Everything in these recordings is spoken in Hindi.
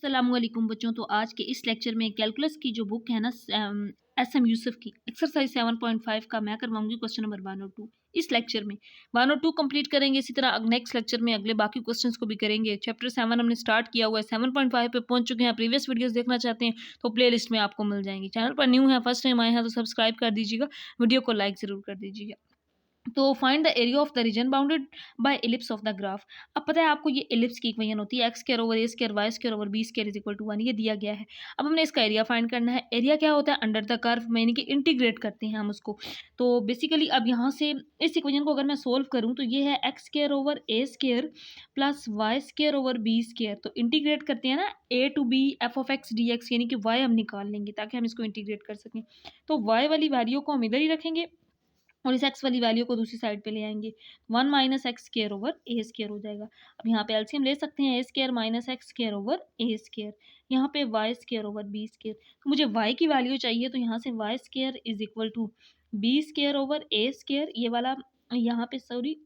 अस्सलामुअलैकुम बच्चों। तो आज के इस लेक्चर में कैलकुलस की जो बुक है ना एस एम यूसुफ की एक्सरसाइज 7.5 का मैं करवाऊंगी क्वेश्चन नंबर 1 और 2 इस लेक्चर में 1 और 2 कंप्लीट करेंगे। इसी तरह नेक्स्ट लेक्चर में अगले बाकी क्वेश्चंस को भी करेंगे। चैप्टर 7 हमने स्टार्ट किया हुआ है, 7.5 पे पहुंच चुके हैं। प्रीवियस वीडियोस देखना चाहते हैं तो प्लेलिस्ट में आपको मिल जाएंगी। चैनल पर न्यू है, फर्स्ट टाइम आए हैं तो सब्सक्राइब कर दीजिएगा, वीडियो को लाइक ज़रूर कर दीजिएगा। तो find the area of the reason bounded by ellipse of the graph. अब पता है आपको ये एलिप्स की इक्वेशन होती है x square over a square y square over b square is equal to 1, ये दिया गया है। अब हमने इसका एरिया फाइंड करना है। एरिया क्या होता है? अंडर द कर्व, यानी कि इंटीग्रेट करते हैं हम उसको। तो बेसिकली अब यहाँ से इस इक्वेशन को अगर मैं सोल्व करूँ तो ये है x square over a square plus y square over b square. तो इंटीग्रेट करते हैं ना a to b f of x d x, यानी कि वाई हम निकाल लेंगे ताकि हम इसको इंटीग्रेट कर सकें। तो वाई वाली वैल्यू को हम इधर ही रखेंगे और इस एक्स वाली वैल्यू को दूसरी साइड पे ले आएंगे। 1 minus x square over a square हो जाएगा। अब यहाँ पे एलसीएम ले सकते हैं, a square minus x square over a square. यहाँ पे y square over b square. तो मुझे वाई की वैल्यू चाहिए, तो यहाँ से y square is equal to b square over a square. ये वाला यहाँ पे सॉरी,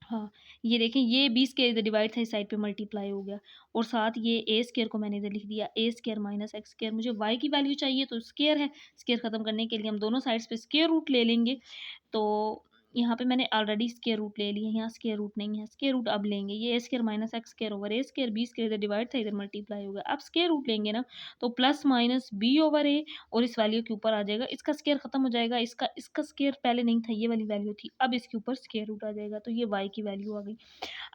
हाँ, ये देखें, ये बी स्क्वायर इधर डिवाइड था, इस साइड पे मल्टीप्लाई हो गया। और साथ ये ए स्क्वायर को मैंने इधर लिख दिया, ए स्क्वायर माइनस एक्स स्क्वायर। मुझे वाई की वैल्यू चाहिए तो स्क्वायर है, स्क्वायर खत्म करने के लिए हम दोनों साइड्स पे स्क्वायर रूट ले लेंगे। तो यहाँ पे मैंने ऑलरेडी स्क्वायर रूट ले लिया है, यहाँ स्क्वायर रूट नहीं है, स्क्वायर रूट अब लेंगे। ये a square minus x square over a square, b square इधर डिवाइड था, इधर मल्टीप्लाई होगा। अब स्क्वायर रूट लेंगे ना, तो प्लस माइनस बी ओवर ए, और इस वैल्यू के ऊपर आ जाएगा, इसका स्क्वायर खत्म हो जाएगा, इसका इसका स्क्वायर पहले नहीं था, ये वाली वैल्यू थी, अब इसके ऊपर स्क्वायर रूट आ जाएगा। तो ये वाई की वैल्यू आ गई।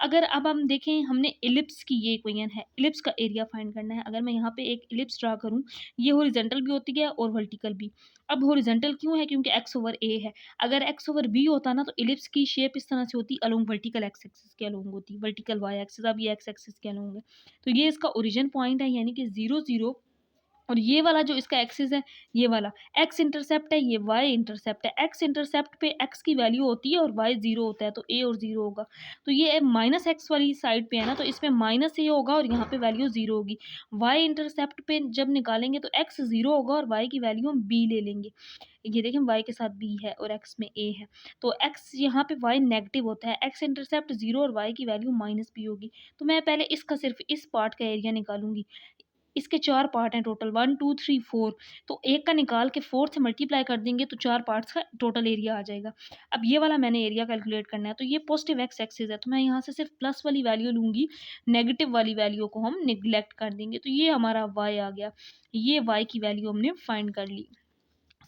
अगर अब हम देखें, हमने इलिप्स की ये इक्वेशन है, इलिप्स का एरिया फाइंड करना है। अगर मैं यहाँ पे एक इलिप्स ड्रा करूँ, ये हॉरिजॉन्टल भी होती है और वर्टिकल भी। अब हॉरिजॉन्टल क्यों है? क्योंकि एक्स ओवर ए है। अगर एक्स ओवर बी होता ना तो इलिप्स की शेप इस तरह से होती, अलोंग वर्टिकल एक्स एक्सिस के अलोंग होती, वर्टिकल वाई एक्सिस। अब ये एक्स एक्सिस के अलोंग है। तो ये इसका ओरिजिन पॉइंट है, यानी कि 0 0। और ये वाला जो इसका एक्सिस है, ये वाला एक्स इंटरसेप्ट है, ये वाई इंटरसेप्ट है। एक्स इंटरसेप्ट पे एक्स की वैल्यू होती है और वाई 0 होता है, तो ए और 0 होगा। तो ये माइनस एक्स वाली साइड पे है ना, तो इसमें माइनस ए होगा और यहाँ पे वैल्यू 0 होगी। वाई इंटरसेप्ट पे जब निकालेंगे तो एक्स 0 होगा और वाई की वैल्यू हम बी ले लेंगे। ये देखें, वाई के साथ बी है और एक्स में ए है, तो एक्स यहाँ पे वाई नेगेटिव होता है, एक्स इंटरसेप्ट 0 और वाई की वैल्यू माइनस बी होगी। तो मैं पहले इसका सिर्फ इस पार्ट का एरिया निकालूंगी। इसके 4 पार्ट हैं टोटल, 1 2 3 4। तो एक का निकाल के 4 से मल्टीप्लाई कर देंगे तो 4 पार्ट्स का टोटल एरिया आ जाएगा। अब ये वाला मैंने एरिया कैलकुलेट करना है, तो ये पॉजिटिव एक्स एक्सिस है, तो मैं यहाँ से सिर्फ प्लस वाली वैल्यू लूँगी, नेगेटिव वाली वैल्यू को हम निगलेक्ट कर देंगे। तो ये हमारा वाई आ गया, ये वाई की वैल्यू हमने फाइंड कर ली।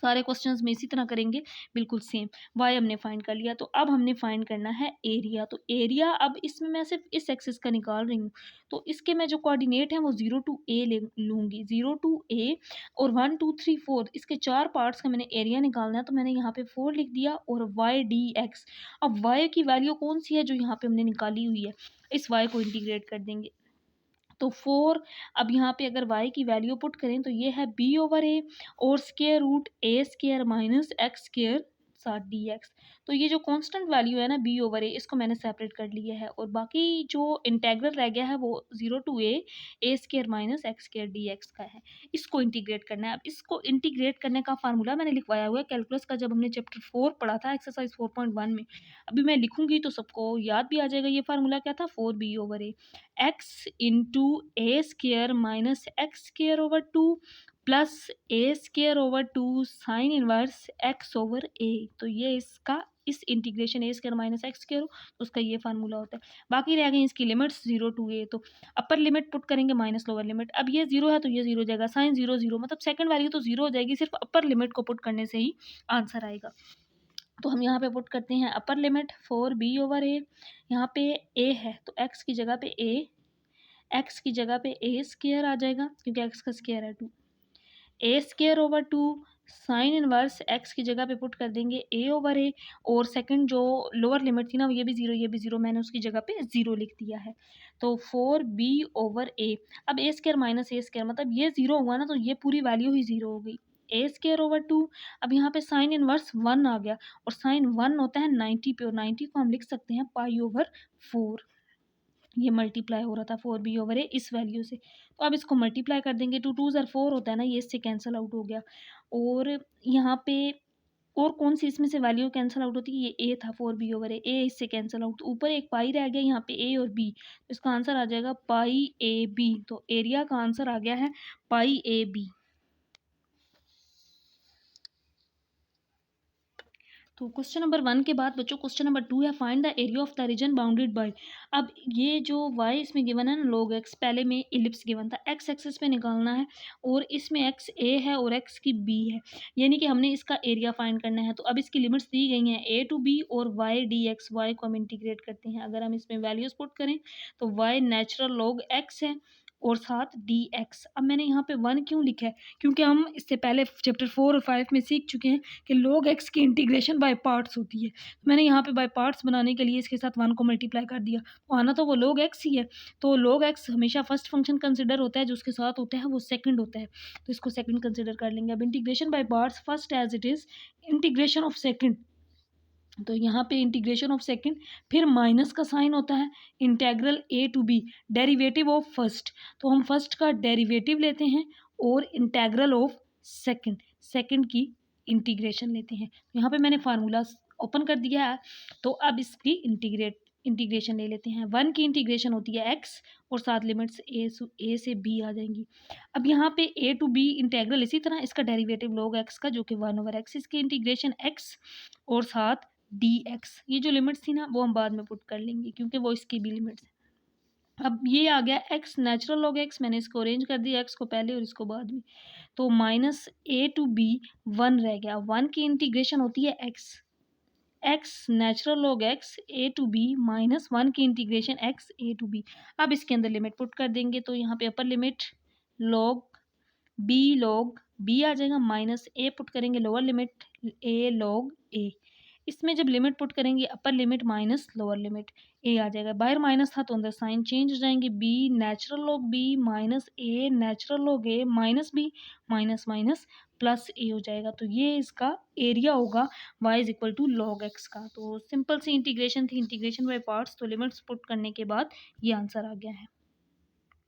सारे क्वेश्चंस में इसी तरह करेंगे, बिल्कुल सेम। वाई हमने फाइंड कर लिया, तो अब हमने फाइंड करना है एरिया। तो एरिया अब इसमें मैं सिर्फ इस एक्सिस का निकाल रही हूँ, तो इसके मैं जो कोऑर्डिनेट हैं वो 0 टू ए ले लूँगी, 0 टू ए और 1 2 3 4। इसके 4 पार्ट्स का मैंने एरिया निकालना है, तो मैंने यहाँ पे 4 लिख दिया और वाई डी एक्स। अब वाई की वैल्यू कौन सी है जो यहाँ पे हमने निकाली हुई है, इस वाई को इंटीग्रेट कर देंगे। तो 4, अब यहाँ पे अगर y की वैल्यू पुट करें तो ये है b ओवर ए और स्क्वायर रूट ए स्क्वायर माइनस एक्स स्क्वायर साथ डी एक्स। तो ये जो कांस्टेंट वैल्यू है ना b ओवर ए, इसको मैंने सेपरेट कर लिया है, और बाकी जो इंटेग्रल रह गया है वो 0 to a square minus x square d x का है। इसको इंटीग्रेट करना है। अब इसको इंटीग्रेट करने का फार्मूला मैंने लिखवाया हुआ है कैलकुलस का, जब हमने चैप्टर 4 पढ़ा था एक्सरसाइज 4.1 में। अभी मैं लिखूंगी तो सबको याद भी आ जाएगा। ये फार्मूला क्या था? 4b over a, x into a square minus x square over 2 plus a square over 2 sine inverse x over a. तो ये इसका इस integration a square minus x square, तो उसका ये फार्मूला होता है। बाकी रह गई इसकी लिमिट्स 0 टू ए, तो अपर लिमिट पुट करेंगे माइनस लोअर लिमिट। अब ये 0 है तो ये 0 हो जाएगा, साइन 0 0, मतलब सेकंड वैल्यू तो 0 हो जाएगी, सिर्फ अपर लिमिट को पुट करने से ही आंसर आएगा। तो हम यहाँ पे पुट करते हैं अपर लिमिट 4b ओवर ए। यहाँ पे a है तो x की जगह पे x की जगह पे ए स्क्वायर आ जाएगा, क्योंकि x का स्क्वायर है 2। A square over 2 sine inverse x की जगह पे पुट कर देंगे a ओवर ए, और सेकंड जो लोअर लिमिट थी ना ये भी 0 ये भी 0, मैंने उसकी जगह पे 0 लिख दिया है। तो 4b ओवर a, अब a square minus A square, मतलब ये 0 हुआ ना तो ये पूरी वैल्यू ही 0 हो गई, ए स्क्वायर ओवर 2। अब यहाँ पे साइन इनवर्स 1 आ गया, और साइन 1 होता है 90 पे, और 90 को हम लिख सकते हैं पाई ओवर 4। ये मल्टीप्लाई हो रहा था 4b ओवर ए इस वैल्यू से, तो अब इसको मल्टीप्लाई कर देंगे, 2 2 4 होता है ना, ये इससे कैंसिल आउट हो गया। और यहाँ पे और कौन सी इसमें से वैल्यू कैंसिल आउट होती है, ये ए था 4b/a, ए इससे कैंसिल आउट, ऊपर एक पाई रह गया यहाँ पे ए और बी, इसका आंसर आ जाएगा पाई ए बी। तो एरिया का आंसर आ गया है पाई ए बी। तो क्वेश्चन नंबर 1 के बाद बच्चों क्वेश्चन नंबर 2 है find the area of the reason bounded by. अब ये जो y इसमें गिवन है ना log x, पहले में इलिप्स गिवन था, x एक्सिस पे निकालना है और इसमें x a है और x की b है, यानी कि हमने इसका एरिया फाइंड करना है। तो अब इसकी लिमिट्स दी गई हैं a to b और y dx, y को हम इंटीग्रेट करते हैं। अगर हम इसमें वैल्यूज पुट करें तो y नेचुरल log x है और साथ dx। अब मैंने यहाँ पे 1 क्यों लिखा है, क्योंकि हम इससे पहले चैप्टर 4 और 5 में सीख चुके हैं कि log x की इंटीग्रेशन बाय पार्ट्स होती है। मैंने यहाँ पे बाय पार्ट्स बनाने के लिए इसके साथ 1 को मल्टीप्लाई कर दिया, तो आना तो वो log x ही है। तो log x हमेशा फर्स्ट फंक्शन कंसिडर होता है, जो उसके साथ होता है वो सेकंड होता है, तो इसको सेकंड कंसिडर कर लेंगे। अब integration by parts first as it is integration of second, तो यहाँ पे इंटीग्रेशन ऑफ सेकंड, फिर माइनस का साइन होता है, integral a to b, derivative of first, तो हम फर्स्ट का डेरिवेटिव लेते हैं और इंटेग्रल ऑफ सेकंड, सेकंड की इंटीग्रेशन लेते हैं। यहाँ पे मैंने फार्मूला ओपन कर दिया है, तो अब इसकी इंटीग्रेशन ले लेते हैं। 1 की इंटीग्रेशन होती है x और साथ लिमिट्स a से b आ जाएंगी। अब यहाँ पे a टू b इंटेग्रल, इसी तरह इसका डेरिवेटिव log x का जो कि 1/x, इसकी इंटीग्रेशन x और साथ dx, ये जो लिमिट्स थी ना वो हम बाद में पुट कर लेंगे क्योंकि वो इसकी भी लिमिट्स है। अब ये आ गया x नेचुरल log x, मैंने इसको अरेंज कर दिया x को पहले और इसको बाद में, तो माइनस a टू b 1 रह गया। 1 की इंटीग्रेशन होती है x natural log x a to b minus 1 की integration x a to b। अब इसके अंदर लिमिट पुट कर देंगे, तो यहाँ पे अपर लिमिट log b आ जाएगा, माइनस a पुट करेंगे lower limit a log a। इसमें जब लिमिट पुट करेंगे upper limit minus lower limit a आ जाएगा, बाहर माइनस था तो अंदर साइन चेंज हो जाएंगे, b natural log b minus a natural log a minus b minus minus plus a हो जाएगा। तो ये इसका एरिया होगा y is equal to log x का। तो सिंपल सी इंटीग्रेशन थी, इंटीग्रेशन बाय पार्ट्स, तो लिमिट्स पुट करने के बाद ये आंसर आ गया है।